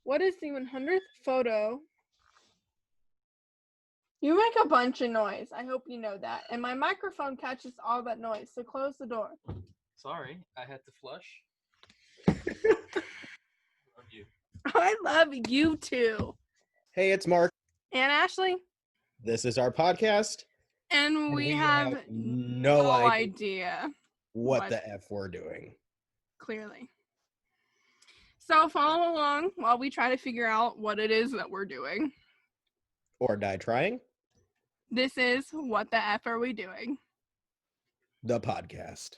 What is the 100th photo? You make a bunch of noise. I hope you know that. And my microphone catches all that noise, so close the door. Sorry, I had to flush. Love you. I love you too. Hey, it's Mark. And Ashley. This is our podcast. And we have no idea what the F we're doing. Clearly. So follow along while we try to figure out what it is that we're doing. Or die trying. This is What the F Are We Doing? The podcast.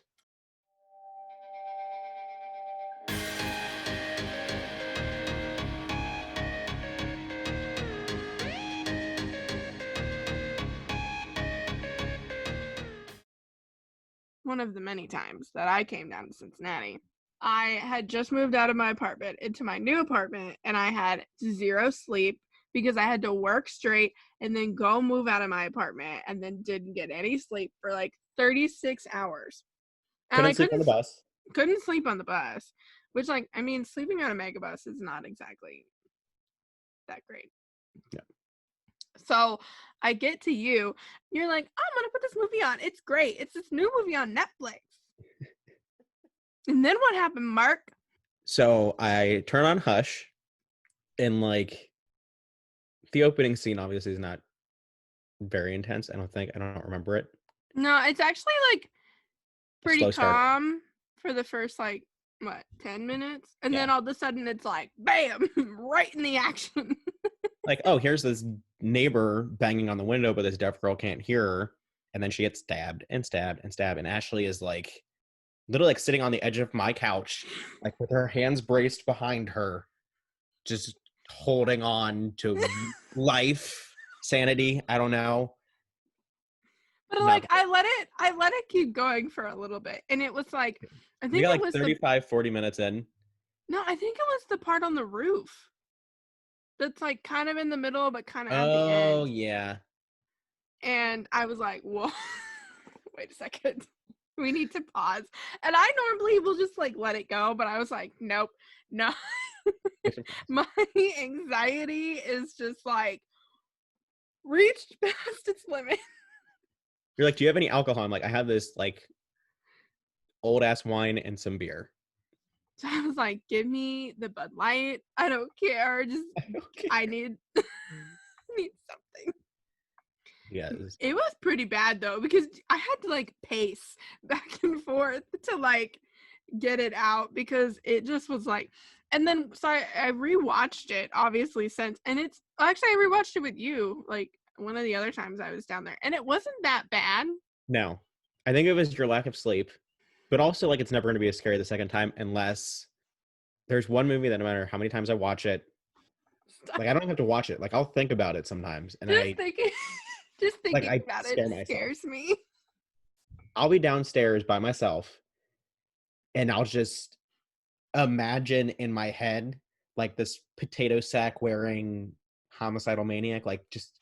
One of the many times that I came down to Cincinnati, I had just moved out of my apartment into my new apartment, and I had zero sleep because I had to work straight and then go move out of my apartment and then didn't get any sleep for like 36 hours. And I sleep on the bus. Couldn't sleep on the bus, which, like, I mean, sleeping on a megabus is not exactly that great. Yeah. So I get to you. You're like, I'm going to put this movie on. It's great. It's this new movie on Netflix. And then what happened, Mark? So I turn on Hush, and like the opening scene obviously is not very intense. I don't remember it. No, it's actually like pretty calm for the first 10 minutes. And then all of a sudden it's like, bam, right in the action. Like, oh, here's this neighbor banging on the window, but this deaf girl can't hear her. And then she gets stabbed and stabbed and stabbed. And Ashley is like, literally like sitting on the edge of my couch, like with her hands braced behind her, just holding on to life, sanity. I don't know. But like, I let it keep going for a little bit. And it was like, I think we got it was 35, 40 minutes in. No, I think it was the part on the roof. That's like kind of in the middle, but kind of at the end. Oh, yeah. And I was like, whoa, wait a second. We need to pause. And I normally will just like let it go, but I was like, nope, no. My anxiety is just like reached past its limit. You're like, do you have any alcohol? I'm like, I have this like old ass wine and some beer. So I was like, give me the Bud Light. I don't care. I need something. Yeah. It was pretty bad though, because I had to like pace back and forth to like get it out, because it just was like, and then so I rewatched it obviously since, and it's actually I rewatched it with you like one of the other times I was down there, and it wasn't that bad. No, I think it was your lack of sleep, but also like it's never going to be as scary the second time unless there's one movie that no matter how many times I watch it, like I don't have to watch it. Like I'll think about it sometimes, and just thinking about it scares me. I'll be downstairs by myself, and I'll just imagine in my head like this potato sack wearing homicidal maniac, like just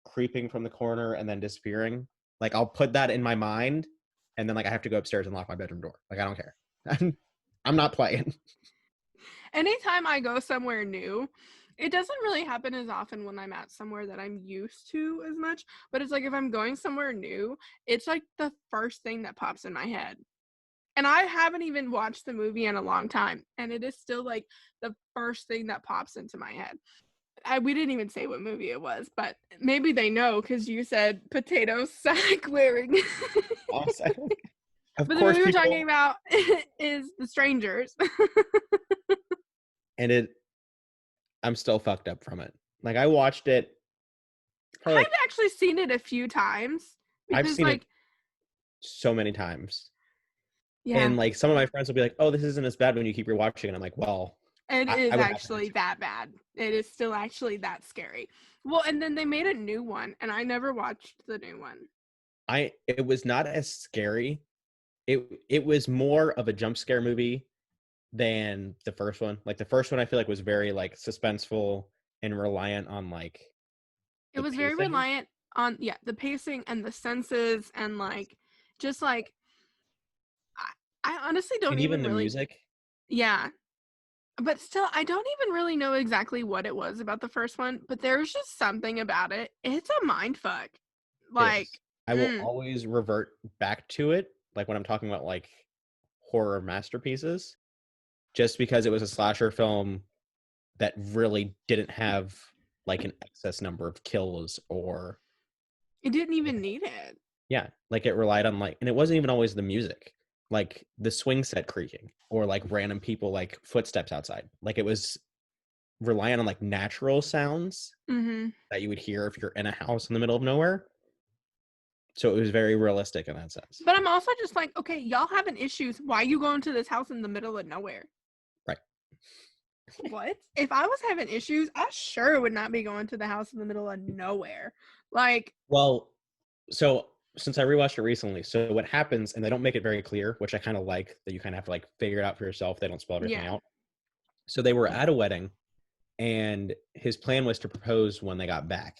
creeping from the corner and then disappearing. Like I'll put that in my mind, and then like I have to go upstairs and lock my bedroom door. Like I don't care. I'm not playing. Anytime I go somewhere new, it doesn't really happen as often when I'm at somewhere that I'm used to as much, but it's like if I'm going somewhere new, it's like the first thing that pops in my head. And I haven't even watched the movie in a long time, and it is still like the first thing that pops into my head. We didn't even say what movie it was, but maybe they know because you said potato sack wearing. Awesome. But the movie we're talking about is The Strangers. And I'm still fucked up from it. Like I watched it. I've actually seen it a few times. I've seen it so many times. Yeah. And like some of my friends will be like, "Oh, this isn't as bad when you keep rewatching." And I'm like, "Well, it is actually that bad. It is still actually that scary." Well, and then they made a new one, and I never watched the new one. It was not as scary. It was more of a jump scare movie than the first one. Like the first one I feel like was very like suspenseful and reliant on like it was pacing. Very reliant on the pacing and the senses, and like just like I honestly don't even the really... music. Yeah. But still, I don't even really know exactly what it was about the first one, but there's just something about it. It's a mind fuck. It Like, is. I will mm. always revert back to it, like when I'm talking about like horror masterpieces, just because it was a slasher film that really didn't have like an excess number of kills or It didn't even need it. yeah, like it relied on like, and it wasn't even always the music, like the swing set creaking or like random people like footsteps outside. Like it was relying on like natural sounds Mm-hmm. that you would hear if you're in a house in the middle of nowhere. So it was very realistic in that sense. But I'm also just like, okay, y'all having issues. Why you going to this house in the middle of nowhere? Right. What? If I was having issues, I sure would not be going to the house in the middle of nowhere. Like, Well, so since I rewatched it recently, so what happens, and they don't make it very clear, which I kind of like that you kind of have to like figure it out for yourself. They don't spell everything yeah. out. So they were at a wedding, and his plan was to propose when they got back.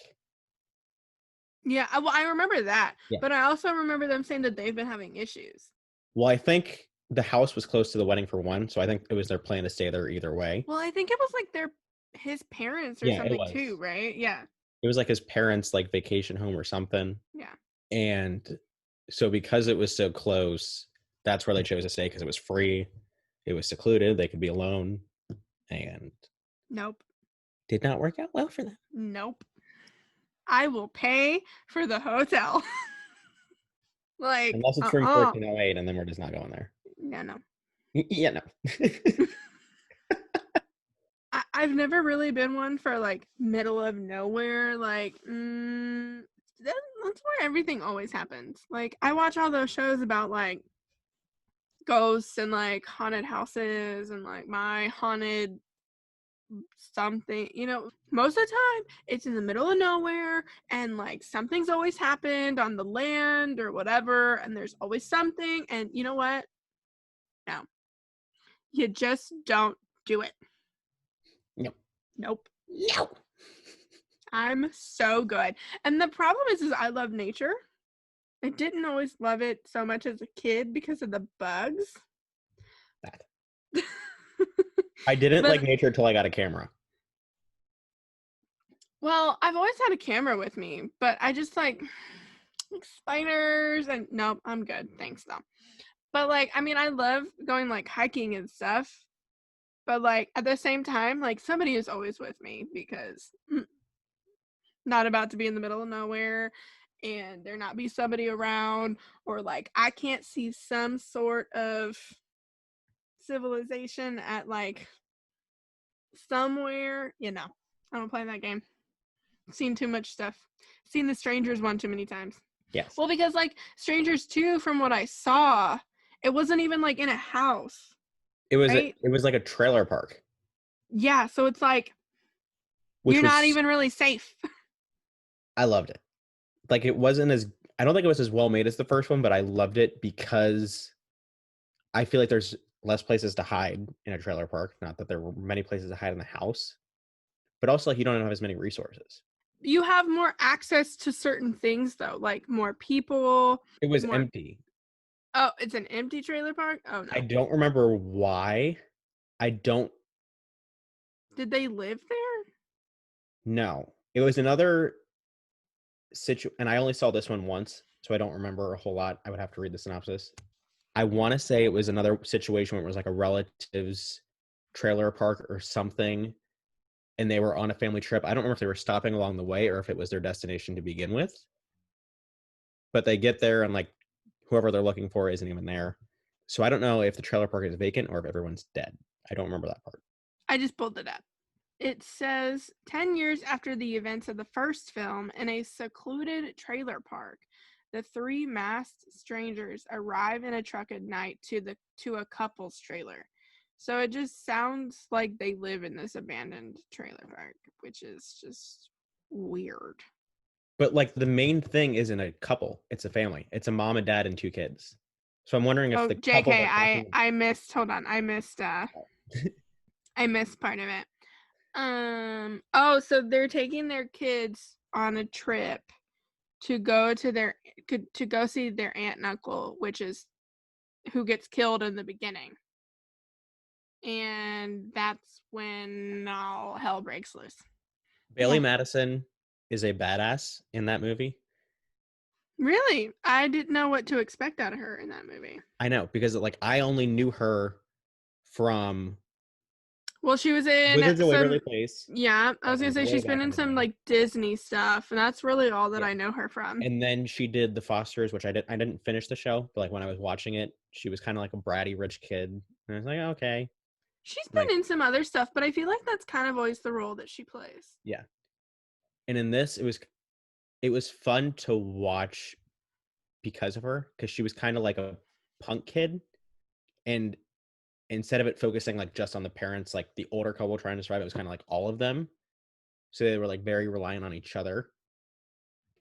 Yeah, well, I remember that, Yeah. but I also remember them saying that they've been having issues. Well, I think the house was close to the wedding for one, so I think it was their plan to stay there either way. Well, I think it was like his parents or Yeah, it something too, was. right? Yeah. It was like his parents' like vacation home or something. Yeah. And so because it was so close, that's where they chose to stay because it was free, it was secluded, they could be alone, and Nope. did not work out well for them. Nope. I will pay for the hotel. Like, Unless it's from 1408, and then we're just not going there. no, no. Yeah, no. I've never really been one for like middle of nowhere. Like, that's where everything always happens. Like, I watch all those shows about like ghosts and like haunted houses and like my haunted something. Most of the time it's in the middle of nowhere and like something's always happened on the land or whatever, and there's always something. And you know what? No, you just don't do it. No. Nope. No. I'm so good. And the problem is I love nature. I didn't always love it so much as a kid because of the bugs. That. I didn't like But nature until I got a camera. well, I've always had a camera with me, but I just like spiders and nope, I'm good. Thanks though. But like, I mean, I love going like hiking and stuff. But like at the same time, like somebody is always with me because not about to be in the middle of nowhere and there not be somebody around, or like I can't see some sort of civilization at like somewhere. I don't play that game. Seen too much stuff. Seen the Strangers one too many times. Yes. Well, because like Strangers 2, from what I saw, it wasn't even like in a house, It was right? like a trailer park, Yeah, so it's like which you're not was even really safe. I loved it. Like it wasn't as I don't think it was as well made as the first one, but I loved it because I feel like there's less places to hide in a trailer park. Not that there were many places to hide in the house, but also like you don't have as many resources. You have more access to certain things though, like more people, It was more. empty. Oh, it's an empty trailer park? Oh I no. don't remember why. I don't Did they live there? know. It was another and I only saw this one once, so I don't remember a whole lot. I would have to read the synopsis. I want to say it was another situation where it was like a relative's trailer park or something, and they were on a family trip. I don't remember if they were stopping along the way or if it was their destination to begin with. But they get there and like whoever they're looking for isn't even there. So I don't know if the trailer park is vacant or if everyone's dead. I don't remember that part. I just pulled it up. It says 10 years after the events of the first film, in a secluded trailer park, the three masked strangers arrive in a truck at night to a couple's trailer. So it just sounds like they live in this abandoned trailer park, which is just weird. But like the main thing isn't a couple, it's a family. It's a mom and dad and two kids. So I'm wondering if Oh, the couple JK, they're I talking I missed. Hold on, I missed part of it. Oh, so they're taking their kids on a trip to go to go see their aunt and uncle, which is who gets killed in the beginning. and that's when all hell breaks loose. Bailey Yeah. Madison is a badass in that movie. Really? I didn't know what to expect out of her in that movie. I know, because like I only knew her from Well, she was in Wizards of Waverly some, Place. yeah, I That was gonna was say way she's been back in in the some day. like Disney stuff, and that's really all that Yeah. I know her from. And then she did The Fosters, which I didn't finish the show, but like when I was watching it, she was kind of like a bratty rich kid. And I was like, okay. She's Like, been in some other stuff, but I feel like that's kind of always the role that she plays. yeah. And in this, it was fun to watch because of her, because she was kind of like a punk kid. And instead of it focusing like just on the parents, like the older couple trying to survive, it was kind of like all of them. So they were like very reliant on each other.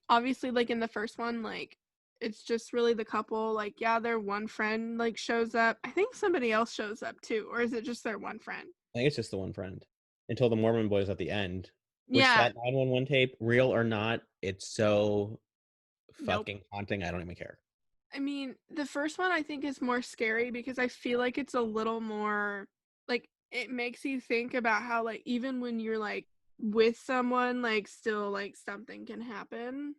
Obviously, like in the first one, like it's just really the couple. Like, yeah, their one friend like shows up. I think somebody else shows up too, or is it just their one friend? I think it's just the one friend until the Mormon boys at the end, which Yeah. that 911 tape, real or not, it's so Nope. fucking haunting. I don't even care. I mean, the first one I think is more scary because I feel like it's a little more like it makes you think about how like even when you're like with someone, like still like something can happen.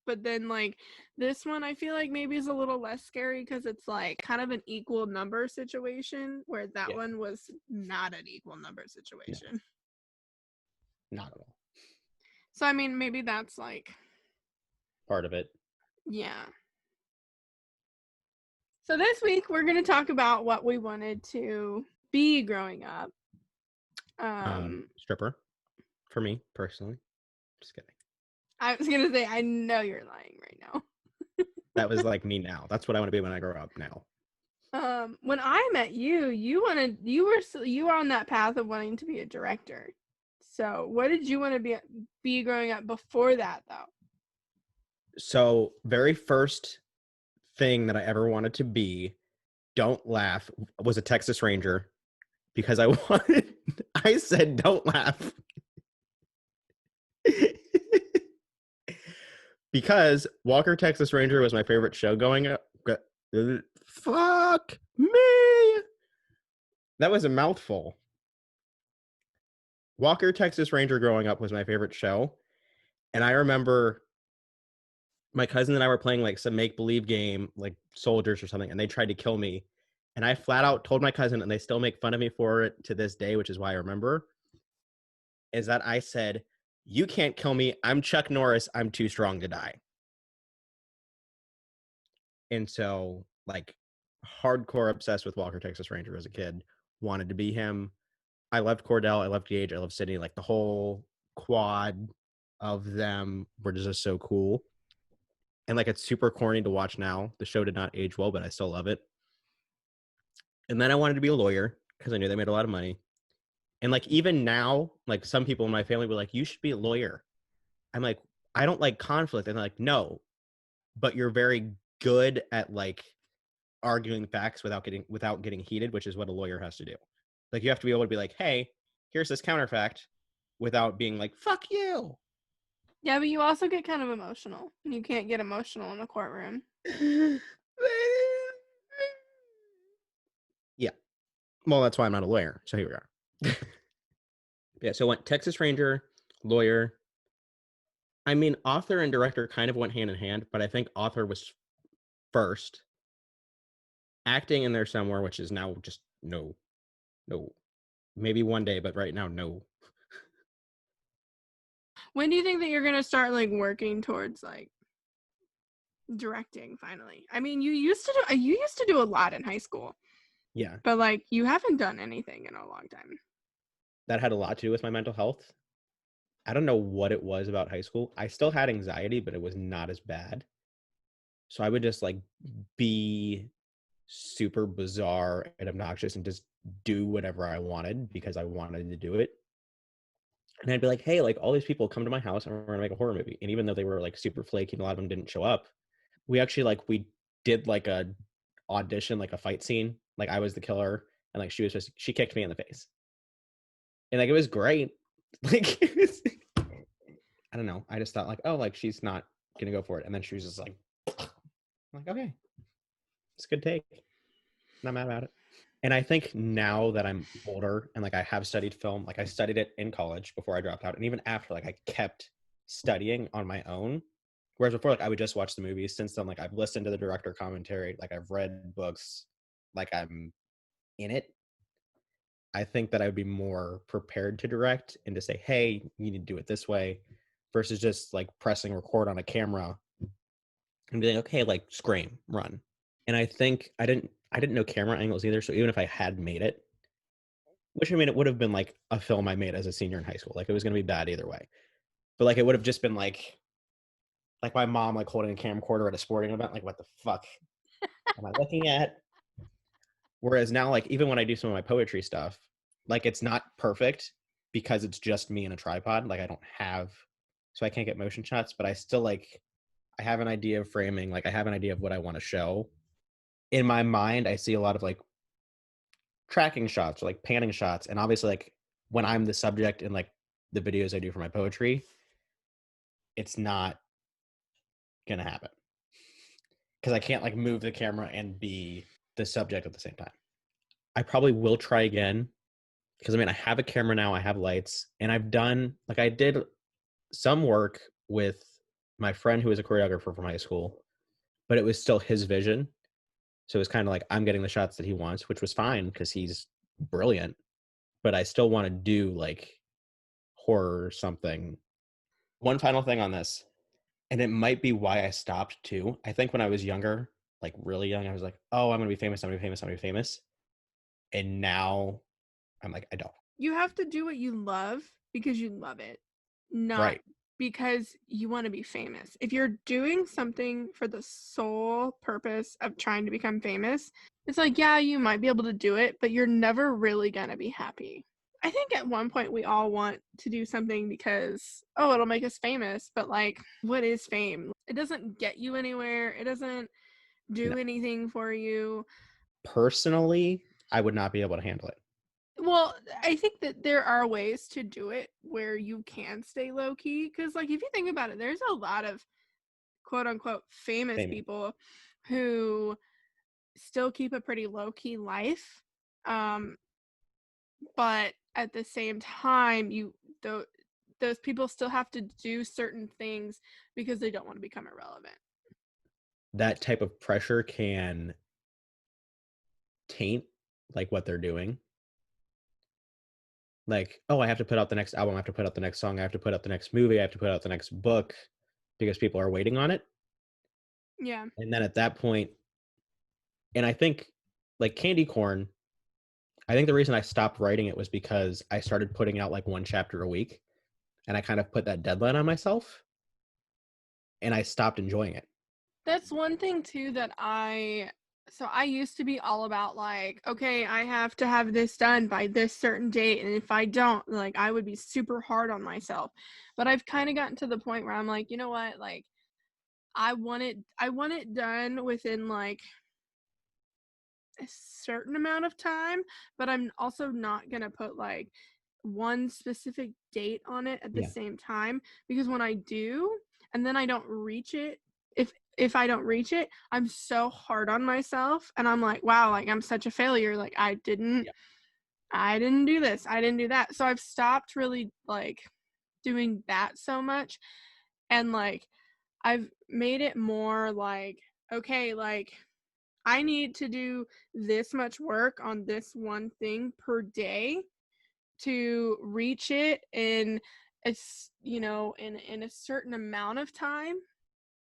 But then like this one I feel like maybe is a little less scary because it's like kind of an equal number situation where that Yeah, one was not an equal number no, situation. not at all. So I mean maybe that's like Part of it. yeah. So this week we're going to talk about what we wanted to be growing up. Stripper for me personally. Just kidding. I was going to say I know you're lying right now. That was like me now. That's what I want to be when I grow up now. When I met you, you were on that path of wanting to be a director. So, what did you want to be growing up before that though? So, very first thing that I ever wanted to be, don't laugh, was a Texas Ranger because I wanted, I said, don't laugh. Because Walker Texas Ranger was my favorite show going up. Fuck me. That was a mouthful. Walker Texas Ranger growing up was my favorite show. And I remember my cousin and I were playing like some make believe game, like soldiers or something, and they tried to kill me. And I flat out told my cousin, and they still make fun of me for it to this day, which is why I remember, is that I said, "You can't kill me. I'm Chuck Norris. I'm too strong to die." And so, like, hardcore obsessed with Walker Texas Ranger as a kid, wanted to be him. I loved Cordell. I loved Gage. I loved Sydney. Like, the whole quad of them were just so cool. And like, it's super corny to watch now. The show did not age well, but I still love it. And then I wanted to be a lawyer because I knew they made a lot of money. And like, even now, like, some people in my family were like, "You should be a lawyer." I'm like, "I don't like conflict." And they're like, "No, but you're very good at like arguing facts without getting heated, which is what a lawyer has to do. Like, you have to be able to be like, hey, here's this counterfact," without being like, "Fuck you." Yeah, but you also get kind of emotional. You can't get emotional in a courtroom. Yeah. Well, that's why I'm not a lawyer. So here we are. Yeah. So I went Texas Ranger, lawyer. I mean, author and director kind of went hand in hand, but I think author was first. Acting in there somewhere, which is now just no, no. Maybe one day, but right now, no. When do you think that you're going to start like working towards like directing finally? I mean, you used to do a lot in high school, Yeah. but like you haven't done anything in a long time. That had a lot to do with my mental health. I don't know what it was about high school. I still had anxiety, but it was not as bad. So I would just like be super bizarre and obnoxious and just do whatever I wanted because I wanted to do it. And I'd be like, "Hey, like all these people come to my house and we're gonna make a horror movie." And even though they were like super flaky and a lot of them didn't show up, we actually like we did like a audition, like a fight scene. Like I was the killer and like she kicked me in the face. And like it was great. Like it was, I don't know. I just thought like, oh, like she's not gonna go for it. And then she was just like, I'm like, okay, it's a good take. Not mad about it. And I think now that I'm older and like I have studied film, like I studied it in college before I dropped out, and even after, like I kept studying on my own. Whereas before, like I would just watch the movies. Since then, like I've listened to the director commentary, like I've read books, like I'm in it. I think that I would be more prepared to direct and to say, hey, you need to do it this way, versus just like pressing record on a camera and being like, okay, like scream, run. And I think I didn't know camera angles either. So even if I had made it, which I mean, it would have been like a film I made as a senior in high school. Like it was going to be bad either way. But like it would have just been like my mom like holding a camcorder at a sporting event. Like what the fuck am I looking at? Whereas now, like even when I do some of my poetry stuff, like it's not perfect because it's just me and a tripod. Like I don't have, so I can't get motion shots. But I still like I have an idea of framing. Like I have an idea of what I want to show. In my mind, I see a lot of like tracking shots or like panning shots, and obviously like when I'm the subject in like the videos I do for my poetry, it's not gonna happen because I can't like move the camera and be the subject at the same time. I probably will try again because I mean I have a camera now, I have lights, and I've done like I did some work with my friend who was a choreographer from high school, but it was still his vision. So it was kind of like I'm getting the shots that he wants, which was fine because he's brilliant. But I still want to do like horror or something. One final thing on this, and it might be why I stopped too. I think when I was younger, like really young, I was like, oh, I'm gonna be famous, I'm gonna be famous, I'm gonna be famous. And now I'm like, I don't. You have to do what you love because you love it, not Right. because you want to be famous. If you're doing something for the sole purpose of trying to become famous, it's like, yeah, you might be able to do it, but you're never really going to be happy. I think at one point we all want to do something because, oh, it'll make us famous, but like, what is fame? It doesn't get you anywhere, it doesn't No. do anything for you. Personally, I would not be able to handle it. Well, I think that there are ways to do it where you can stay low key. Because, like, if you think about it, there's a lot of quote unquote famous Famous. people who still keep a pretty low key life. Um, but at the same time, those people still have to do certain things because they don't want to become irrelevant. That type of pressure can taint like what they're doing. Like, oh, I have to put out the next album, I have to put out the next song, I have to put out the next movie, I have to put out the next book because people are waiting on it. Yeah. And then at that point, and I think like Candy Corn, I think the reason I stopped writing it was because I started putting out like one chapter a week and I kind of put that deadline on myself and I stopped enjoying it. That's one thing too that I used to be all about like, okay, I have to have this done by this certain date, and if I don't, like I would be super hard on myself. But I've kind of gotten to the point where I'm like, you know what? Like I want it done within like a certain amount of time, but I'm also not going to put like one specific date on it at the Yeah. same time, because when I do and then I don't reach it, if I don't reach it, I'm so hard on myself and I'm like, wow, like I'm such a failure. Like Yeah. I didn't do this. I didn't do that. So I've stopped really like doing that so much, and like I've made it more like, okay, like I need to do this much work on this one thing per day to reach it in in a certain amount of time.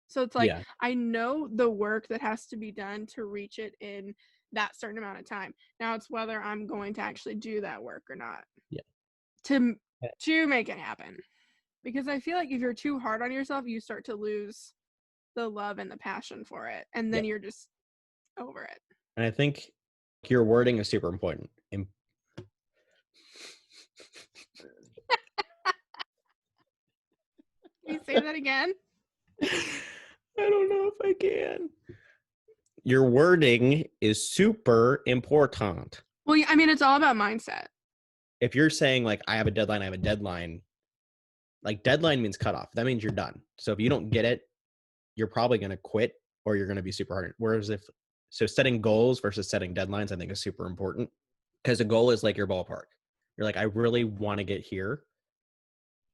So it's like Yeah. I know the work that has to be done to reach it in that certain amount of time. Now it's whether I'm going to actually do that work or not Yeah. to Yeah. to make it happen. Because I feel like if you're too hard on yourself, you start to lose the love and the passion for it, and then Yeah. you're just over it. And I think your wording is super important. Can you say that again? I don't know if I can. Your wording is super important. Well, I mean, it's all about mindset. If you're saying like I have a deadline, I have a deadline, like deadline means cutoff. That means you're done. So if you don't get it, you're probably going to quit or you're going to be super hard. Whereas if So setting goals versus setting deadlines, I think, is super important, because a goal is like your ballpark. You're like, I really want to get here,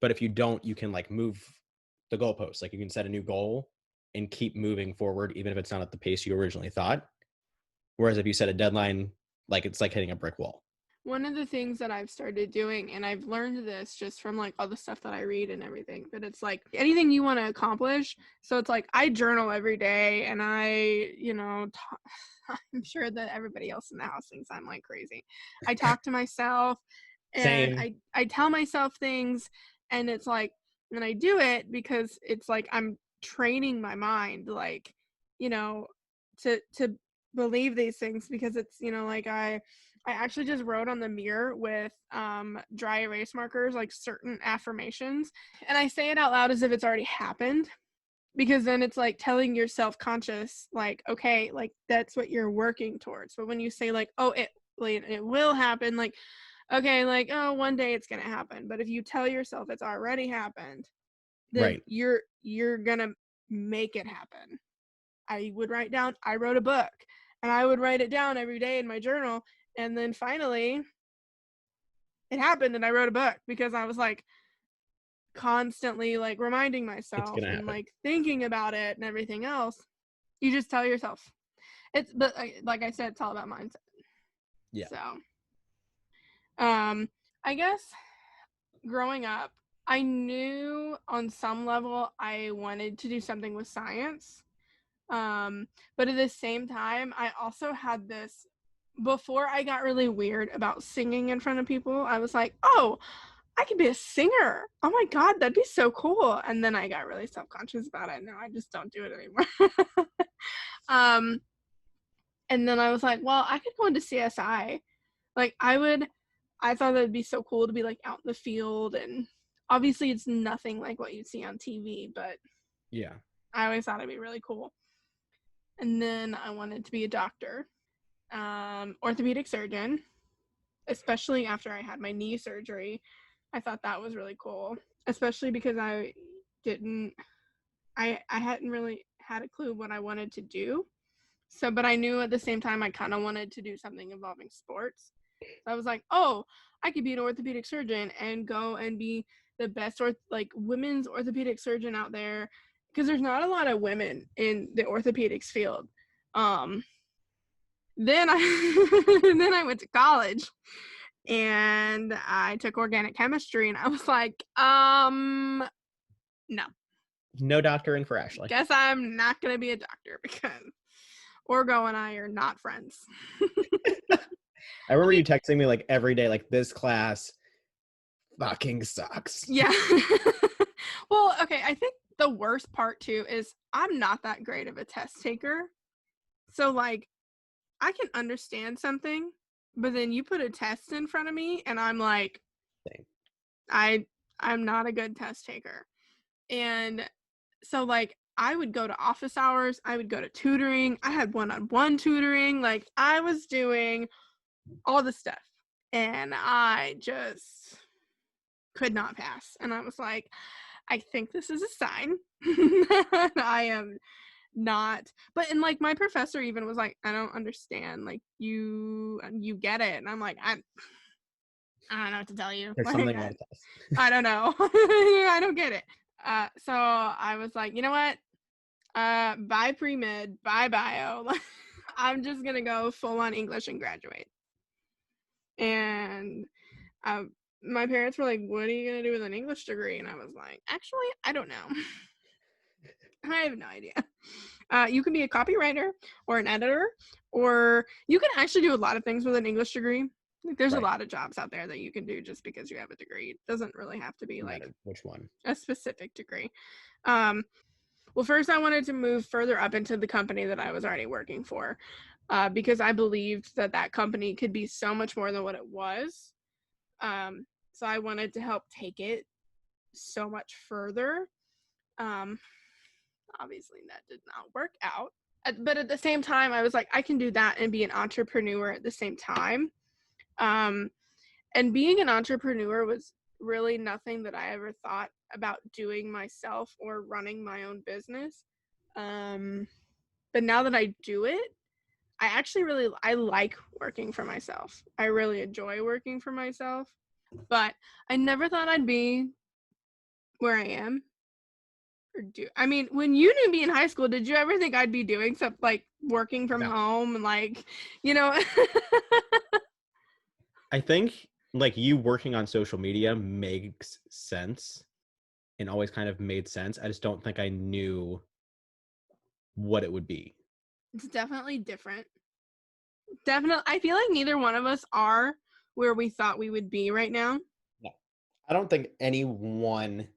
but if you don't, you can like move the goalpost. Like you can set a new goal and keep moving forward, even if it's not at the pace you originally thought. Whereas if you set a deadline, like it's like hitting a brick wall. One of the things that I've started doing, and I've learned this just from like all the stuff that I read and everything, but it's like anything you want to accomplish. So it's like I journal every day, and I'm sure that everybody else in the house thinks I'm like crazy. I talk to myself, and Same. I tell myself things, and it's like, and I do it because it's like I'm training my mind, like, you know, to believe these things, because it's, like I actually just wrote on the mirror with dry erase markers, like certain affirmations, and I say it out loud as if it's already happened, because then it's like telling your self-conscious, like, okay, like that's what you're working towards. But when you say like, oh, it will happen, like, okay, like, oh, one day it's gonna happen. But if you tell yourself it's already happened, then Right. you're gonna make it happen. I wrote a book, and I would write it down every day in my journal. And then finally it happened, and I wrote a book, because I was like constantly like reminding It's myself gonna and happen. like thinking about it and everything else. You just tell yourself. But like I said, it's all about mindset. Yeah. So, I guess growing up, I knew on some level I wanted to do something with science. But at the same time, I also had this, before I got really weird about singing in front of people, I was like, oh, I could be a singer. Oh my God, that'd be so cool. And then I got really self-conscious about it. Now I just don't do it anymore. um, and then I was like, well, I could go into CSI. Like I thought that'd be so cool to be like out in the field, and obviously it's nothing like what you'd see on TV, but Yeah. I always thought it'd be really cool. And then I wanted to be a doctor, orthopedic surgeon, especially after I had my knee surgery. I thought that was really cool, especially because didn't, I hadn't really had a clue what I wanted to do. So, but I knew at the same time I kind of wanted to do something involving sports. So I was like, oh, I could be an orthopedic surgeon and go and be the best women's orthopedic surgeon out there, because there's not a lot of women in the orthopedics field. Um, then I then I went to college, and I took organic chemistry, and I was like, no, No doctoring for Ashley. guess I'm not gonna be a doctor, because Orgo and I are not friends. I remember you texting me like every day, like this class fucking sucks. Yeah. Well, okay, I think the worst part too is I'm not that great of a test taker. So like I can understand something, but then you put a test in front of me and I'm like, Same. I'm not a good test taker. And so like I would go to office hours, I would go to tutoring, I had one-on-one tutoring, like I was doing all the stuff, and I just could not pass. And I was like, I think this is a sign. I am not. But and like my professor even was like, I don't understand, like you get it. And I'm like, I don't know what to tell you. There's Like something about this. I don't know. I don't get it. So I was like, you know what, bye pre-med, bye bio. I'm just gonna go full on English and graduate. And my parents were like, what are you gonna do with an English degree? And I was like, actually, I don't know. I have no idea. You can be a copywriter or an editor, or you can actually do a lot of things with an English degree. Like, there's a Right. lot of jobs out there that you can do just because you have a degree. It doesn't really have to be No like matter which one. a specific degree. Well, first I wanted to move further up into the company that I was already working for, because I believed that that company could be so much more than what it was. So I wanted to help take it so much further. Obviously that did not work out. But at the same time, I was like, I can do that and be an entrepreneur at the same time. And being an entrepreneur was really nothing that I ever thought about doing myself or running my own business. But now that I do it, I actually I like working for myself. I really enjoy working for myself, but I never thought I'd be where I am. I mean, when you knew me in high school, did you ever think I'd be doing something like working from No. home and like, you know? I think like you working on social media makes sense and always kind of made sense. I just don't think I knew what it would be. It's definitely different. Definitely, I feel like neither one of us are where we thought we would be right now. No. I don't think anyone,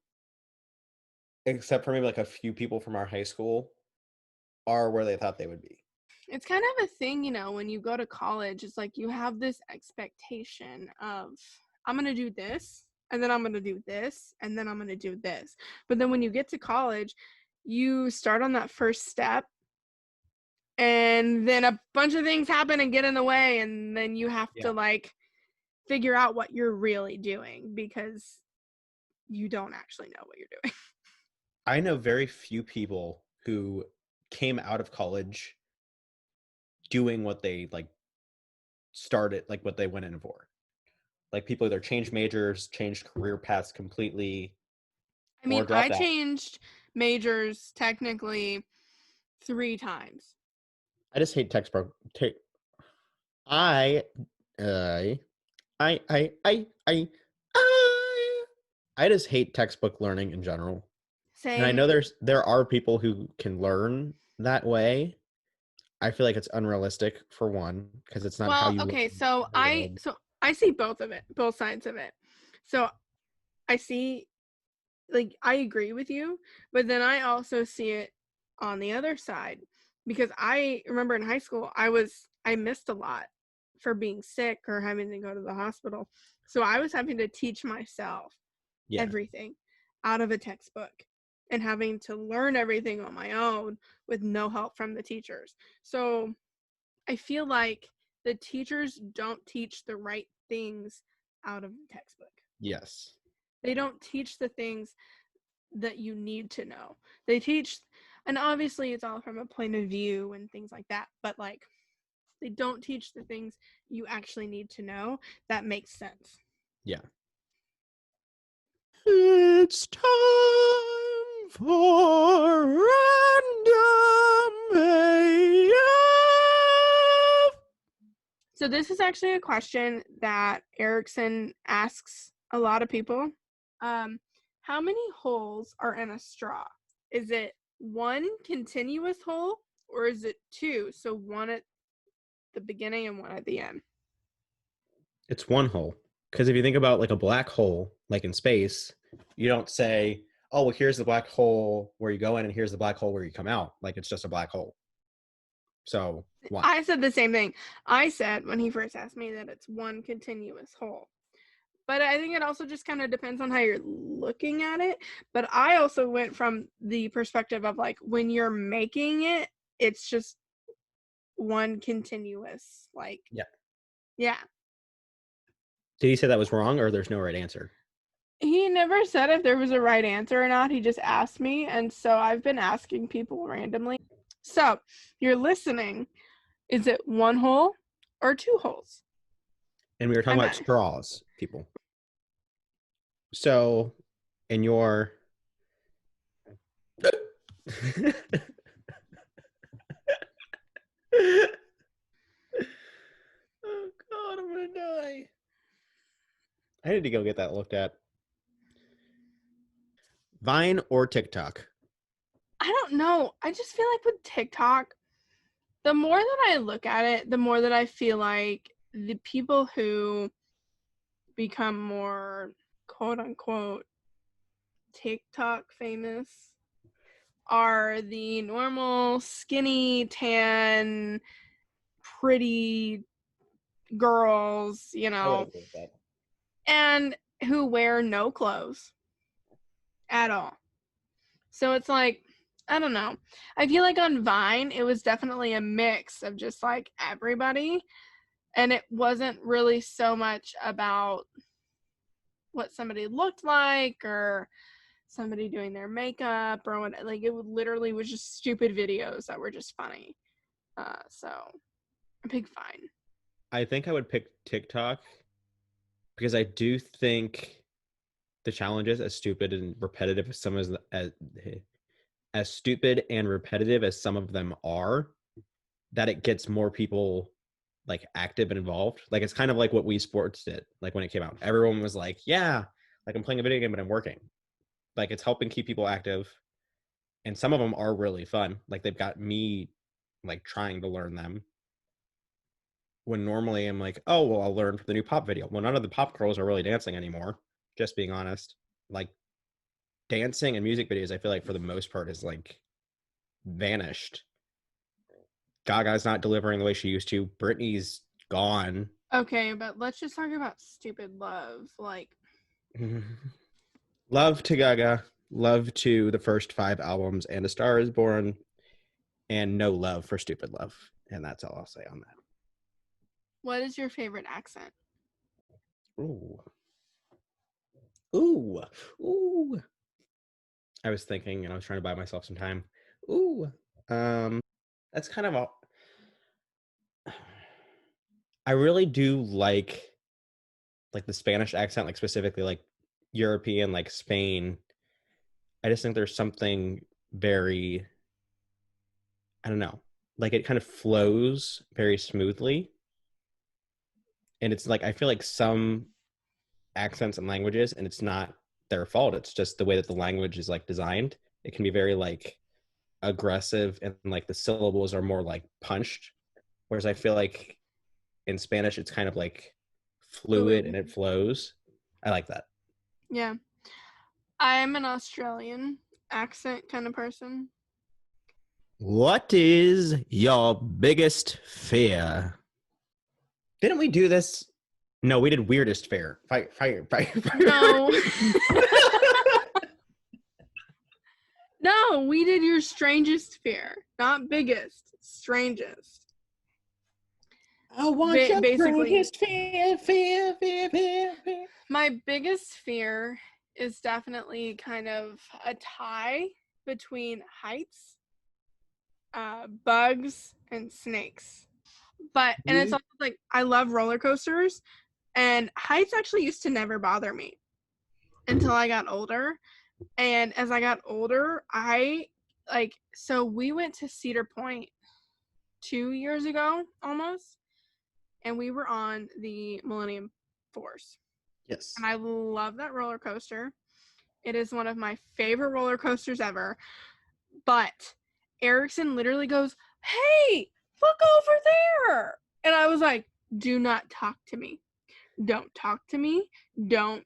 except for maybe like a few people from our high school, are where they thought they would be. It's kind of a thing, when you go to college, it's like you have this expectation of, I'm going to do this, and then I'm going to do this, and then I'm going to do this. But then when you get to college, you start on that first step, and then a bunch of things happen and get in the way, and then you have Yeah. to like figure out what you're really doing because you don't actually know what you're doing. I know very few people who came out of college doing what they like started, like what they went in for. Like people either changed majors, changed career paths completely, I or mean, I dropped out. changed majors technically 3 times. I just hate textbook. I, I, I, I, I, I, I, I just hate textbook learning in general. And I Same. know there are people who can learn that way. I feel like it's unrealistic for one because it's not how Well, you learn okay, in so the world. I see both sides of it. So I see, like, I agree with you, but then I also see it on the other side because I remember in high school I missed a lot for being sick or having to go to the hospital. So I was having to teach myself Yeah, everything out of a textbook and having to learn everything on my own with no help from the teachers. So I feel like the teachers don't teach the right things out of the textbook. yes, They don't teach the things that you need to know. They teach, and obviously it's all from a point of view and things like that, but like they don't teach the things you actually need to know that makes sense. yeah. It's time for random AF. So this is actually a question that Erickson asks a lot of people. Um, how many holes are in a straw? Is it one continuous hole or is it two? So one at the beginning and one at the end. It's one hole. Because if you think about like a black hole, like in space, you don't say, oh, well, here's the black hole where you go in and here's the black hole where you come out. Like it's just a black hole. So one. I said the same thing. I said when he first asked me that it's one continuous hole. But I think it also just kind of depends on how you're looking at it. But I also went from the perspective of like when you're making it, it's just one continuous, like, Yeah. yeah. Did he say that was wrong or there's no right answer? He never said if there was a right answer or not. He just asked me. And so I've been asking people randomly. So you're listening. Is it one hole or two holes? And we were talking I'm about at straws, people. So in your oh God, I'm gonna die. I need to go get that looked at. Vine or TikTok? I don't know. I just feel like with TikTok, the more that I look at it, the more that I feel like the people who become more quote unquote TikTok famous are the normal skinny tan pretty girls, I would agree with that. and who wear no clothes at all. So it's like, I don't know. I feel like on Vine, it was definitely a mix of just like everybody. And it wasn't really so much about what somebody looked like or somebody doing their makeup or what, like it literally was just stupid videos that were just funny. So I pick Vine. I think I would pick TikTok because I do think the challenges, as stupid and repetitive as some as stupid and repetitive as some of them are, that it gets more people like active and involved. Like it's kind of like what Wii Sports did. Like when it came out, everyone was like, "Yeah, like I'm playing a video game, but I'm working." Like it's helping keep people active, and some of them are really fun. Like they've got me like trying to learn them. When normally I'm like, "Oh, well, I'll learn from the new pop video." Well, none of the pop girls are really dancing anymore. Just being honest, like dancing and music videos, I feel like for the most part is like vanished. Gaga's not delivering the way she used to. Britney's gone. Okay, but let's just talk about stupid love. Like, Love to Gaga. Love to the first 5 albums and A Star Is Born. And no love for Stupid Love. And that's all I'll say on that. what is your favorite accent? Ooh. Ooh. Ooh. I was thinking and I was trying to buy myself some time. Ooh. That's kind of all. I really do like the Spanish accent, like specifically like European, like Spain. I just think there's something very, I don't know, like it kind of flows very smoothly. And it's like, I feel like some accents and languages, and it's not their fault. It's just the way that the language is like designed. It can be very like aggressive and like the syllables are more like punched. Whereas I feel like in Spanish, it's kind of like fluid and Fluid. it flows. I like that. Yeah. I'm an Australian accent kind of person. What is your biggest fear? Didn't we do this? No, we did weirdest fear. Fire. No. No, we did your strangest fear, not biggest, strangest. I want your Basically, greatest fear. my biggest fear is definitely kind of a tie between heights, bugs, and snakes. And it's also like I love roller coasters, and heights actually used to never bother me until I got older. And as I got older, so we went to Cedar Point 2 years ago almost, and we were on the Millennium Force. Yes. And I love that roller coaster. It is one of my favorite roller coasters ever. But Erickson literally goes, "Hey, look over there." And I was like, "Do not talk to me. Don't talk to me. Don't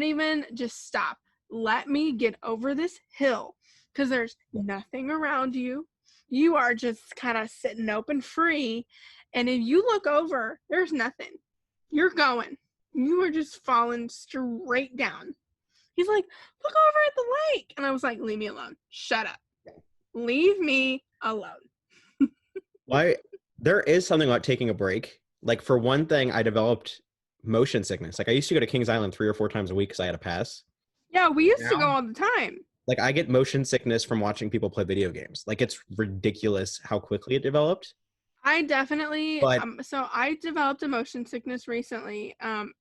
even just stop. Let me get over this hill because there's nothing around you. You are just kind of sitting open free. And if you look over, there's nothing. You're going. You are just falling straight down." He's like, "Look over at the lake." And I was like, "Leave me alone. Shut up. Leave me alone." Why? There is something about taking a break. Like for one thing, I developed motion sickness. Like I used to go to Kings Island 3 or 4 times a week because I had a pass. Yeah, we used to go Now, all the time. like I get motion sickness from watching people play video games. Like it's ridiculous how quickly it developed. I definitely But so I developed a motion sickness recently.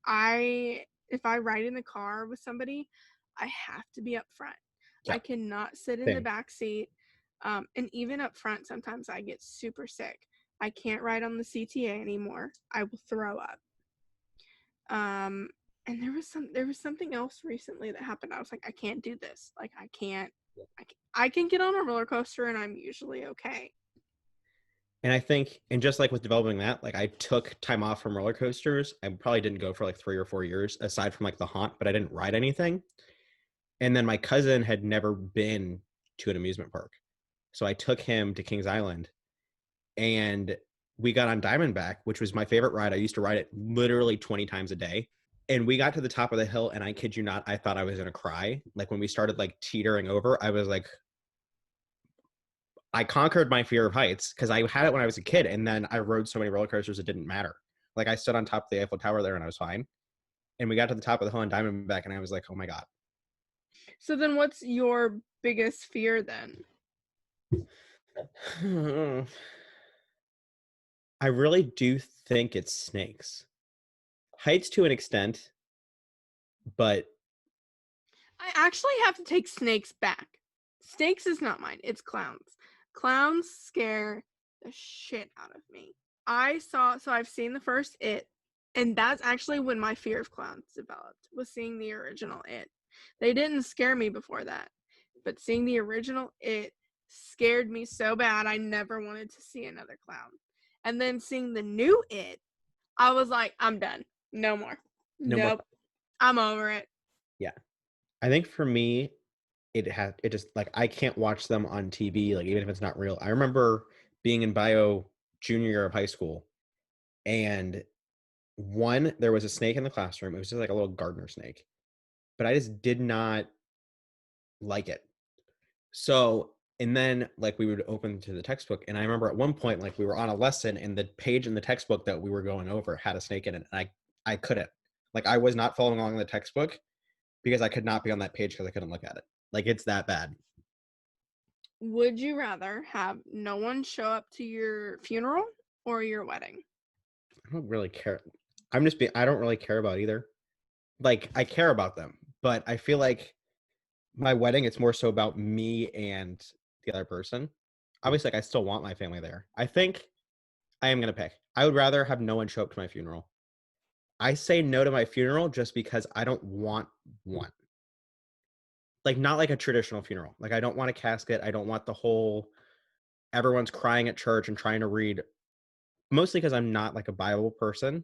I if I ride in the car with somebody, I have to be up front. yeah, I cannot sit in the same. back seat. And even up front, sometimes I get super sick. I can't ride on the CTA anymore. I will throw up. Um, and there was something else recently that happened. I was like, I can't do this. Like I can't. I can get on a roller coaster and I'm usually okay. And I think, and just like with developing that, like I took time off from roller coasters. I probably didn't go for like 3 or 4 years, aside from like the haunt, but I didn't ride anything. And then my cousin had never been to an amusement park. So I took him to Kings Island and we got on Diamondback, which was my favorite ride. I used to ride it literally 20 times a day. And we got to the top of the hill, and I kid you not, I thought I was gonna cry. Like when we started like teetering over, I was like, I conquered my fear of heights because I had it when I was a kid, and then I rode so many roller coasters it didn't matter. Like I stood on top of the Eiffel Tower there, and I was fine. And we got to the top of the hill on Diamondback, and I was like, oh my god. So then, what's your biggest fear then? I really do think it's snakes. Heights to an extent, but I actually have to take snakes back. Snakes is not mine. It's clowns. Clowns scare the shit out of me. I've seen the first It, and that's actually when my fear of clowns developed, was seeing the original It. They didn't scare me before that, but seeing the original It scared me so bad I never wanted to see another clown. And then seeing the new It, I was like, I'm done. No more. no more. Nope. I'm over it. Yeah. I think for me, it just like I can't watch them on TV, like even if it's not real. I remember being in bio junior year of high school, and there was a snake in the classroom. It was just like a little gardener snake, but I just did not like it. So, and then like we would open to the textbook, and I remember at one point like we were on a lesson, and the page in the textbook that we were going over had a snake in it, and I couldn't, like I was not following along in the textbook because I could not be on that page because I couldn't look at it. Like it's that bad. Would you rather have no one show up to your funeral or your wedding? I don't really care. I don't really care about either. Like I care about them, but I feel like my wedding, it's more so about me and the other person. Obviously, like I still want my family there. I think I am gonna pick. I would rather have no one show up to my funeral. I say no to my funeral just because I don't want one. Like not like a traditional funeral. Like I don't want a casket. I don't want the whole everyone's crying at church and trying to read. Mostly because I'm not like a Bible person,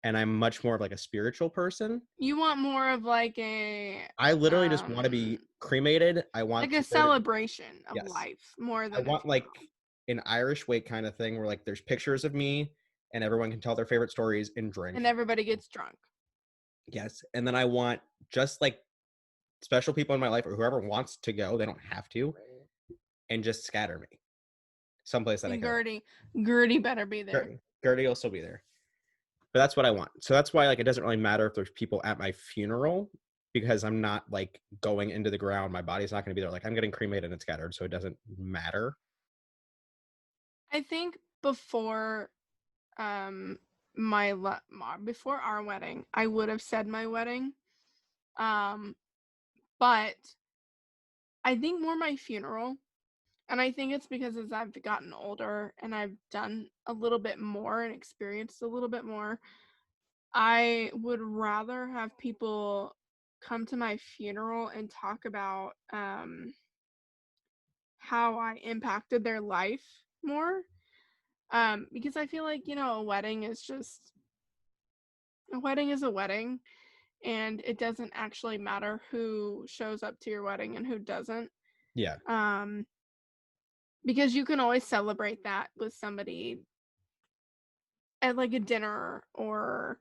and I'm much more of like a spiritual person. You want more of like a I literally just want to be cremated. I want like a there to, celebration of yes. life more I than a want like funeral. an Irish wake kind of thing where like there's pictures of me and everyone can tell their favorite stories and And drink. everybody gets drunk. Yes. And then I want just like special people in my life or whoever wants to go, they don't have to, and just scatter me someplace that I And care about. Gertie better be there. Gertie will still be there. But that's what I want. So that's why like it doesn't really matter if there's people at my funeral because I'm not like going into the ground. My body's not going to be there. Like I'm getting cremated and scattered, so it doesn't matter. I think um before our wedding, I would have said my wedding. Um but I think more my funeral. And I think it's because as I've gotten older and I've done a little bit more and experienced a little bit more, I would rather have people come to my funeral and talk about how I impacted their life more. Because I feel like, a wedding is a wedding, and it doesn't actually matter who shows up to your wedding and who doesn't. Yeah. Um, because you can always celebrate that with somebody at like a dinner or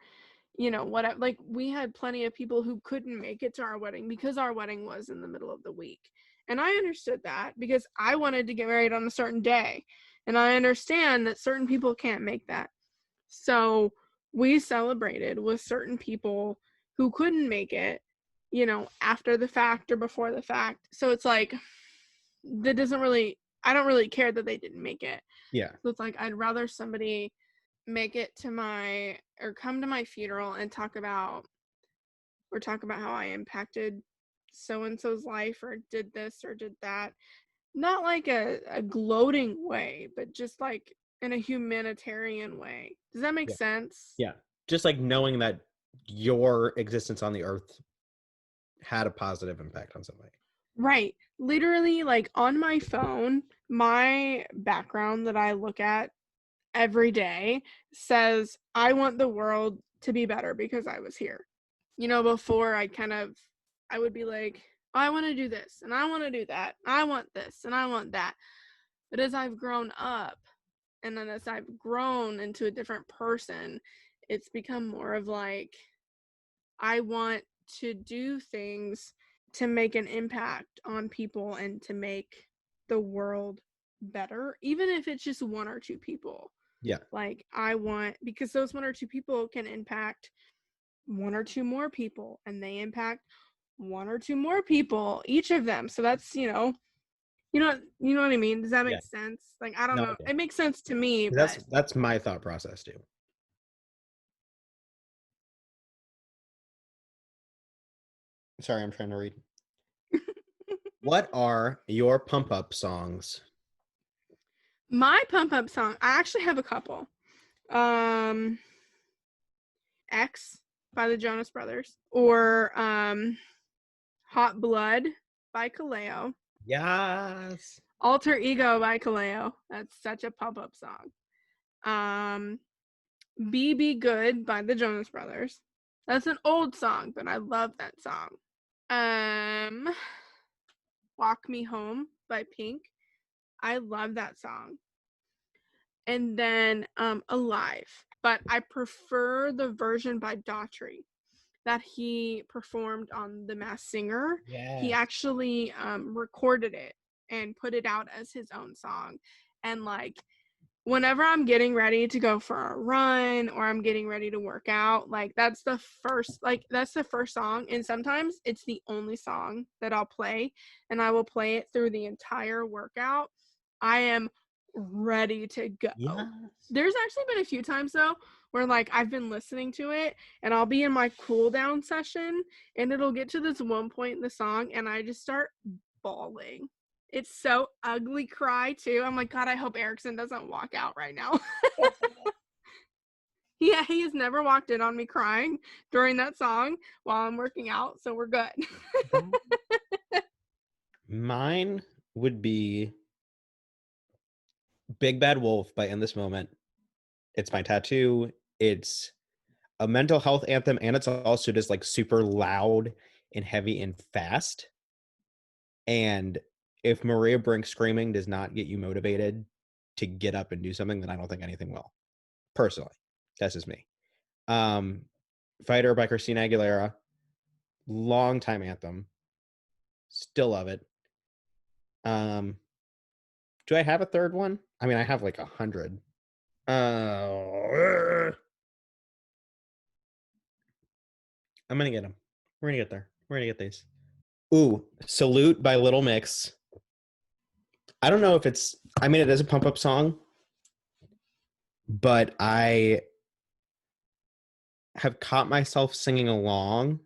whatever. Like we had plenty of people who couldn't make it to our wedding because our wedding was in the middle of the week, and I understood that because I wanted to get married on a certain day, and I understand that certain people can't make that. So we celebrated with certain people who couldn't make it, after the fact or before the fact. So it's like that doesn't really I don't really care that they didn't make it. Yeah. So it's like I'd rather somebody make it to come to my funeral and talk about how I impacted so and so's life or did this or did that. Not like a gloating way, but just like in a humanitarian way. Does that make Yeah. sense? Yeah. Just like knowing that your existence on the earth had a positive impact on somebody. Right. Literally, like on my phone, my background that I look at every day says, I want the world to be better because I was here. Before I would be like, I want to do this and I want to do that. I want this and I want that. But as I've grown up and then as I've grown into a different person, it's become more of like, I want to do things to make an impact on people and to make the world better, even if it's just one or two people. Yeah. Like, because those one or two people can impact one or two more people, and they impact one or two more people, each of them. So that's, You know what I mean? Does that Yeah. make sense? Like, I don't No, know. I It makes sense to me, do. but That's my thought process too. Sorry, I'm trying to read. What are your pump up songs? my pump up song, I actually have a couple. Um X by the Jonas Brothers, or Hot Blood by Kaleo. Yes. Alter Ego by Kaleo. That's such a pump up song. Be Good by the Jonas Brothers. That's an old song, but I love that song. Walk Me Home by Pink. I love that song. And then Alive, but I prefer the version by Daughtry that he performed on The Masked Singer. He Yes. actually recorded it and put it out as his own song. And like, whenever I'm getting ready to go for a run or I'm getting ready to work out, like that's the first song. And sometimes it's the only song that I'll play, and I will play it through the entire workout. I am ready to go. Yes. There's actually been a few times though where like I've been listening to it and I'll be in my cool down session and it'll get to this one point in the song and I just start bawling. It's so ugly cry too. I'm like, God, I hope Erickson doesn't walk out right now. Yeah, he has never walked in on me crying during that song while I'm working out, so we're good. Mine would be Big Bad Wolf by In This Moment. It's my tattoo. It's a mental health anthem, and it's also just like super loud and heavy and fast. And if Maria Brink screaming does not get you motivated to get up and do something, then I don't think anything will. Personally, that's just me. Fighter by Christina Aguilera, long time anthem. Still love it. Do I have a third one? I mean, I have like 100. I'm gonna get them. We're gonna get there. We're gonna get these. Ooh, Salute by Little Mix. I don't know if it's, I mean, it is a pump up song, but I have caught myself singing along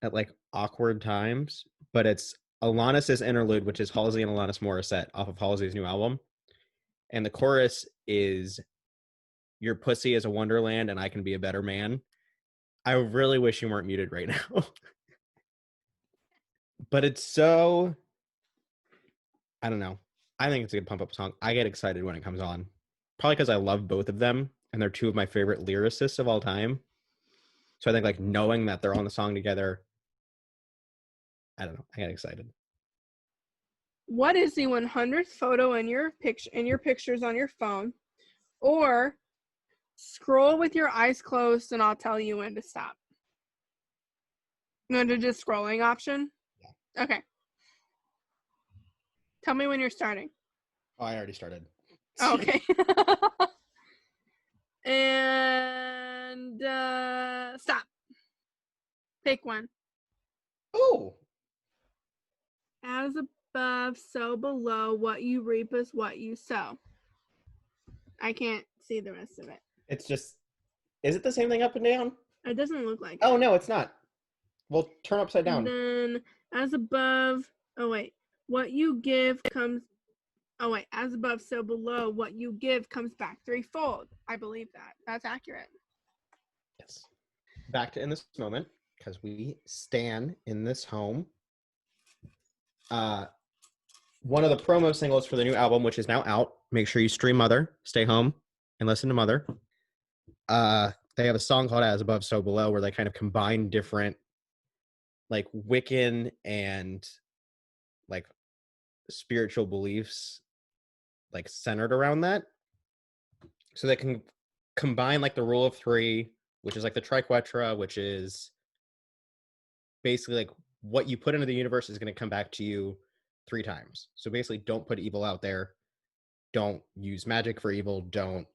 at like awkward times. But it's Alanis' interlude, which is Halsey and Alanis Morissette off of Halsey's new album. And the chorus is, "Your pussy is a wonderland and I can be a better man." I really wish you weren't muted right now. But it's so, I don't know. I think it's a good pump up song. I get excited when it comes on. Probably because I love both of them and they're two of my favorite lyricists of all time. So I think like knowing that they're on the song together, I don't know. I get excited. What is the 100th photo in your pictures on your phone? Or scroll with your eyes closed and I'll tell you when to stop. You want to do just scrolling option? Yeah. Okay. Tell me when you're starting. Oh, I already started. Okay. And stop. Pick one. Oh. As above, so below. What you reap is what you sow. I can't see the rest of it. It's just, is it the same thing up and down? It doesn't look like Oh, it. no, it's not. Well, turn upside down. And then as above, oh wait, what you give comes, oh wait, as above, so below, what you give comes back threefold. I believe that. That's accurate. Yes. Back to In This Moment, because we stand in this home. One of the promo singles for the new album, which is now out. Make sure you stream Mother, stay home, and listen to Mother. They have a song called As Above, So Below, where they kind of combine different like Wiccan and like spiritual beliefs like centered around that. So they can combine like the rule of three, which is like the triquetra, which is basically like what you put into the universe is going to come back to you 3 times. So basically, don't put evil out there. Don't use magic for evil. Don't,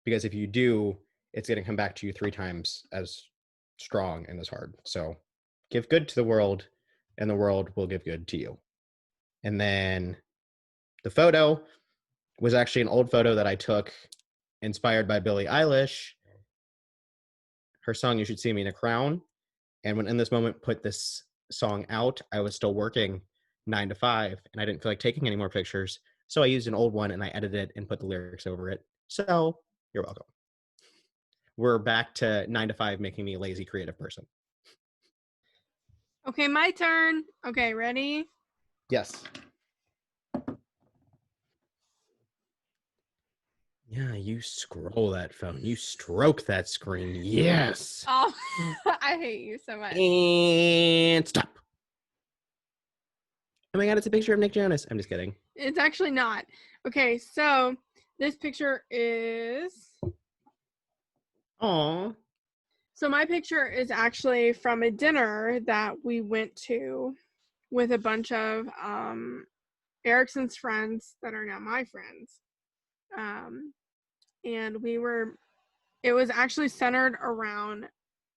because if you do, it's going to come back to you 3 times as strong and as hard. So give good to the world and the world will give good to you. And then the photo was actually an old photo that I took inspired by Billie Eilish. Her song You Should See Me in a Crown. And when In This Moment put this song out, I was still working 9 to 5 and I didn't feel like taking any more pictures. So I used an old one and I edited it and put the lyrics over it. So you're welcome. We're back to 9 to 5 making me a lazy creative person. Okay, my turn. Okay, ready? Yes. Yeah, you scroll that phone. You stroke that screen. Yes. Oh, I hate you so much. And stop. Oh my god, it's a picture of Nick Jonas. I'm just kidding. It's actually not. Okay, so this picture is... Aw. So my picture is actually from a dinner that we went to with a bunch of Erickson's friends that are now my friends. And it was actually centered around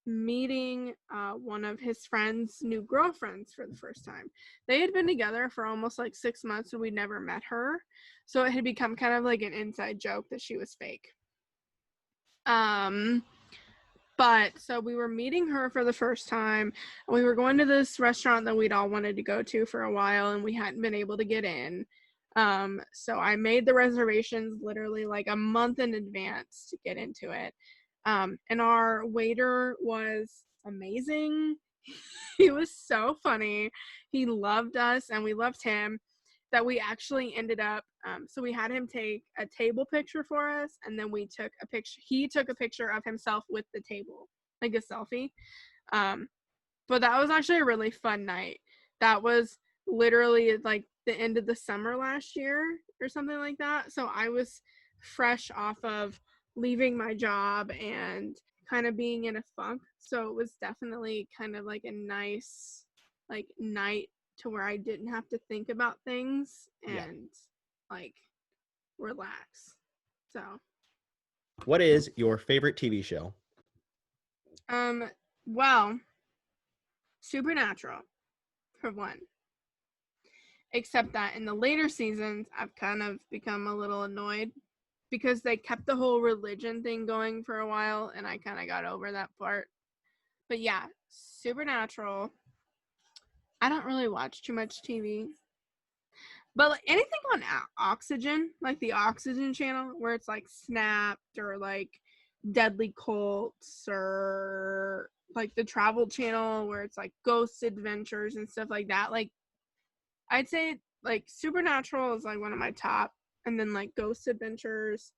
meeting one of his friend's new girlfriends for the first time. They had been together for almost like 6 months and we'd never met her. So it had become kind of like an inside joke that she was fake. But so we were meeting her for the first time and we were going to this restaurant that we'd all wanted to go to for a while and we hadn't been able to get in. So I made the reservations literally like a month in advance to get into it. And our waiter was amazing. He was so funny. He loved us and we loved him, that we actually ended up, so we had him take a table picture for us and then we took a picture. He took a picture of himself with the table, like a selfie. But that was actually a really fun night. That was literally like the end of the summer last year or something like that. So I was fresh off of leaving my job and kind of being in a funk. So it was definitely kind of like a nice like night to where I didn't have to think about things and like relax. So What is your favorite TV show? well, Supernatural for one. Except that in the later seasons, I've kind of become a little annoyed because they kept the whole religion thing going for a while and I kind of got over that part. But yeah, Supernatural. I don't really watch too much TV. But like anything on Oxygen, like the Oxygen channel, where it's like Snapped or like Deadly Cults or like the Travel Channel where it's like Ghost Adventures and stuff like that. Like I'd say like Supernatural is like one of my top, and then like Ghost Adventures,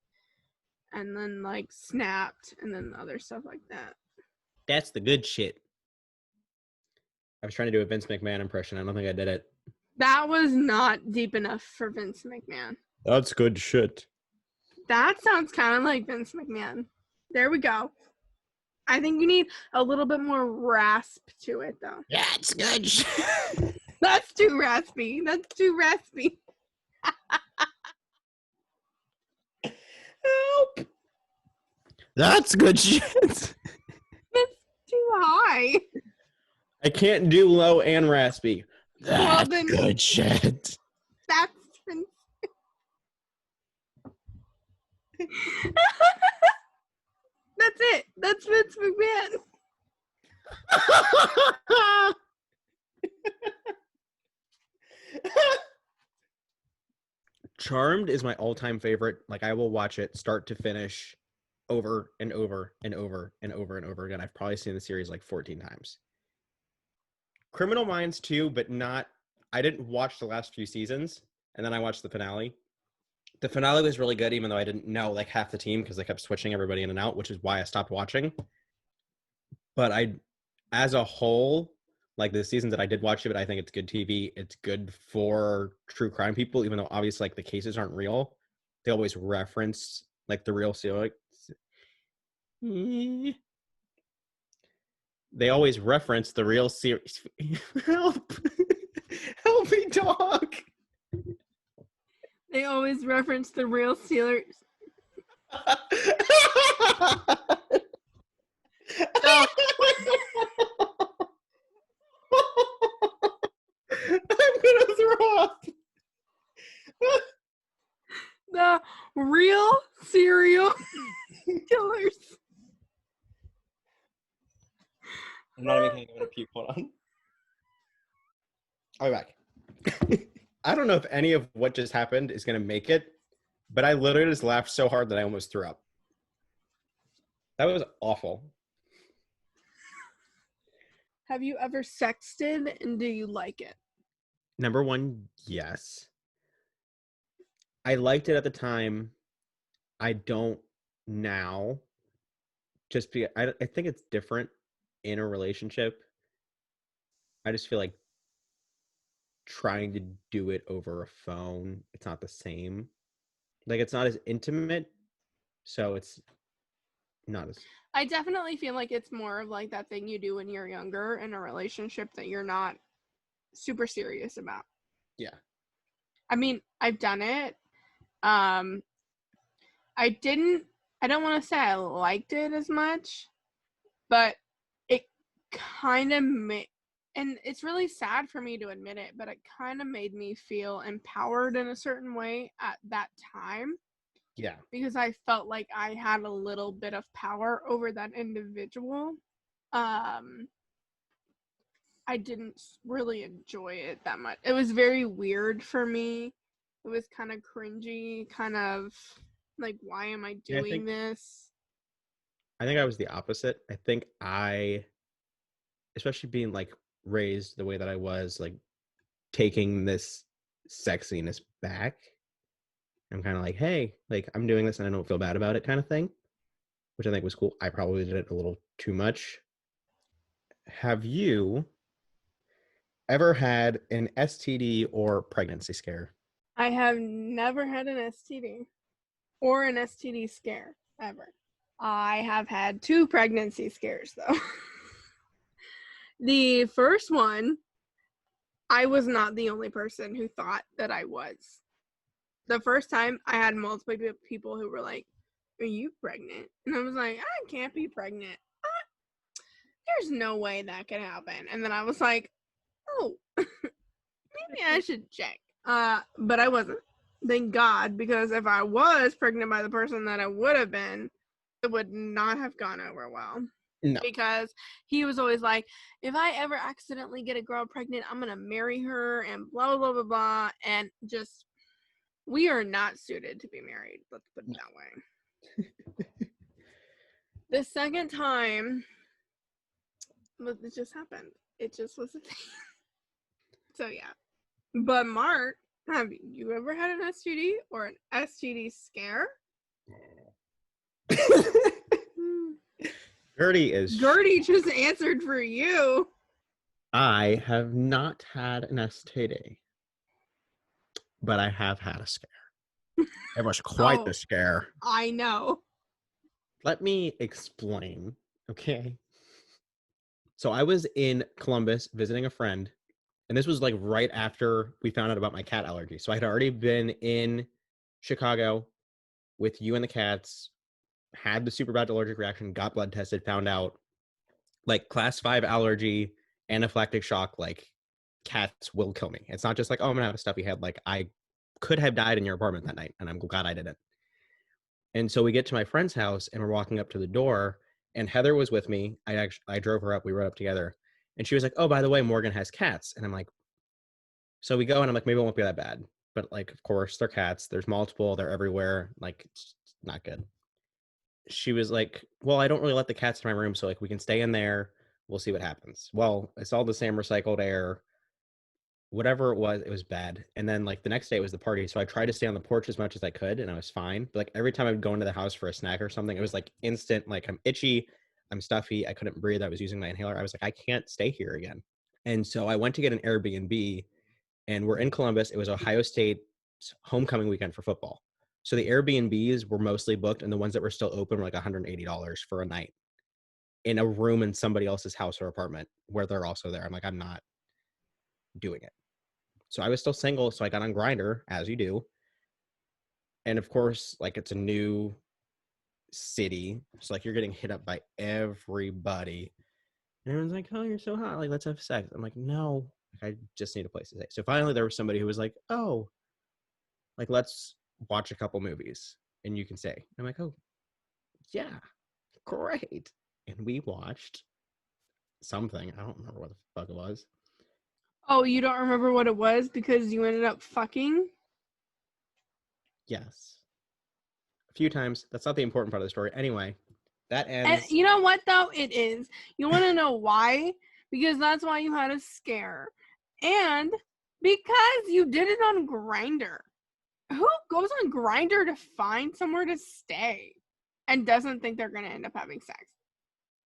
and then like Snapped, and then other stuff like that. That's the good shit. I was trying to do a Vince McMahon impression. I don't think I did it. That was not deep enough for Vince McMahon. That's good shit. That sounds kind of like Vince McMahon. There we go. I think you need a little bit more rasp to it, though. That's good shit. That's too raspy. That's too raspy. Help. That's good shit. That's too high. I can't do low and raspy. Well, That's then- good shit. That's Vince. That's it. That's Vince McMahon. Charmed is my all-time favorite. Like I will watch it start to finish over and over and over and over and over again. I've probably seen the series like 14 times. Criminal Minds too, but not I didn't watch the last few seasons and then I watched the finale. The finale was really good even though I didn't know like half the team because they kept switching everybody in and out, which is why I stopped watching. But as a whole, like the seasons that I did watch of it, I think it's good TV. It's good for true crime people, even though obviously like the cases aren't real. They always reference like the real serial. They always reference the real series. Help! Help me, dog! They always reference the real Steelers. Real serial killers. I'm not even kidding. I'm gonna puke. Hold on. I'll be back. I don't know if any of what just happened is gonna make it, but I literally just laughed so hard that I almost threw up. That was awful. Have you ever sexted and do you like it? Number one, yes. I liked it at the time. I don't now. Just because I think it's different in a relationship. I just feel like trying to do it over a phone, it's not the same. Like it's not as intimate, so it's not as I definitely feel like it's more of like that thing you do when you're younger in a relationship that you're not super serious about. yeah. I mean, I've done it. I don't want to say I liked it as much, but it kind of made, and it's really sad for me to admit it, but it kind of made me feel empowered in a certain way at that time. Yeah. Because I felt like I had a little bit of power over that individual. I didn't really enjoy it that much. It was very weird for me. It was kind of cringy, kind of like, why am I Yeah, doing this? I think I was the opposite. I think especially being like raised the way that I was, like taking this sexiness back. I'm kind of like, hey, like I'm doing this and I don't feel bad about it kind of thing, which I think was cool. I probably did it a little too much. Have you ever had an STD or pregnancy scare? I have never had an STD or an STD scare ever. I have had 2 pregnancy scares though. The first one, I was not the only person who thought that I was. The first time I had multiple people who were like, "Are you pregnant?" And I was like, "I can't be pregnant. There's no way that could happen." And then I was like, "Oh, maybe I should check." But I wasn't. Thank God, because if I was pregnant by the person that I would have been, it would not have gone over well. No. Because he was always like, if I ever accidentally get a girl pregnant, I'm gonna marry her and blah blah blah blah, and just, we are not suited to be married. Let's put it that way. The second time, it just happened. It just was a thing. So yeah. But Mark, have you ever had an STD or an STD scare? Gertie just answered for you. I have not had an STD, but I have had a scare. It was quite the scare. I know. Let me explain, okay? So I was in Columbus visiting a friend, and this was like right after we found out about my cat allergy. So I had already been in Chicago with you and the cats, had the super bad allergic reaction, got blood tested, found out like class 5 allergy, anaphylactic shock, like cats will kill me. It's not just like, oh, I'm gonna have a stuffy head. Like I could have died in your apartment that night, and I'm glad I didn't. And so we get to my friend's house and we're walking up to the door, and Heather was with me. I drove her up, we rode up together, and she was like, oh, by the way, Morgan has cats. And I'm like, so we go, and I'm like, maybe it won't be that bad. But like, of course, they're cats. There's multiple, they're everywhere. Like, it's not good. She was like, well, I don't really let the cats in my room, so like we can stay in there. We'll see what happens. Well, it's all the same recycled air. Whatever it was bad. And then like the next day it was the party. So I tried to stay on the porch as much as I could, and I was fine. But like every time I would go into the house for a snack or something, it was like instant, like I'm itchy, I'm stuffy, I couldn't breathe. I was using my inhaler. I was like, I can't stay here again. And so I went to get an Airbnb, and we're in Columbus. It was Ohio State's homecoming weekend for football. So the Airbnbs were mostly booked, and the ones that were still open were like $180 for a night in a room in somebody else's house or apartment where they're also there. I'm like, I'm not doing it. So I was still single, so I got on Grindr, as you do. And of course, like it's a new city, so like you're getting hit up by everybody. And everyone's like, "Oh, you're so hot! Like, let's have sex." I'm like, "No, I just need a place to stay." So finally, there was somebody who was like, "Oh, like let's watch a couple movies." and you can stay. And I'm like, oh, yeah, great. And we watched something. I don't remember what the fuck it was. Oh, you don't remember what it was because you ended up fucking? Yes. A few times. That's not the important part of the story. Anyway, that And ends. you know what, though? It is. You want to know why? Because that's why you had a scare. And because you did it on Grindr. Who goes on Grindr to find somewhere to stay and doesn't think they're going to end up having sex?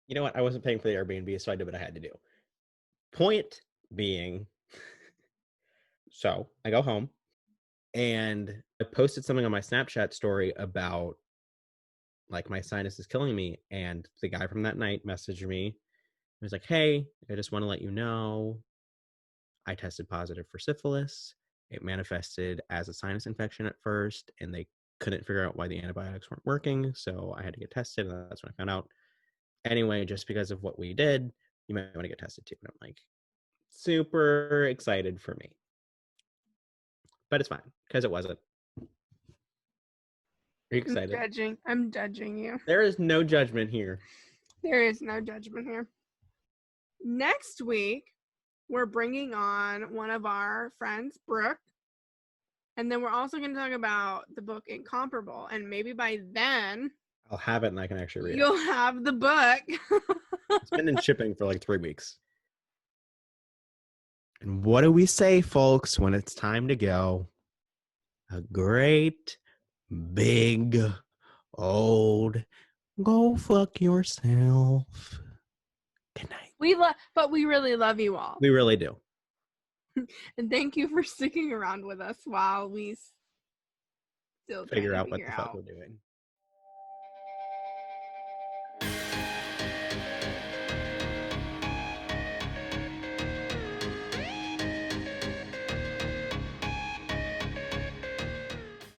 You know what? I wasn't paying for the Airbnb, so I did what I had to do. Point being, so I go home and I posted something on my Snapchat story about like my sinus is killing me. And the guy from that night messaged me. He was like, hey, I just want to let you know I tested positive for syphilis. It manifested as a sinus infection at first, and they couldn't figure out why the antibiotics weren't working. So I had to get tested, and that's when I found out. Anyway, just because of what we did, you might want to get tested too. And I'm like, super excited for me. But it's fine, because it wasn't. Are you excited? I'm judging you. There is no judgment here. There is no judgment here. Next week, we're bringing on one of our friends, Brooke. And then we're also going to talk about the book Incomparable. And maybe by then, I'll have it and I can actually read you'll it. have the book. It's been in shipping for like 3 weeks. And what do we say, folks, when it's time to go? A great, big, old, go fuck yourself. Good night. But we really love you all. We really do. And thank you for sticking around with us while we still Figure out what the fuck we're doing.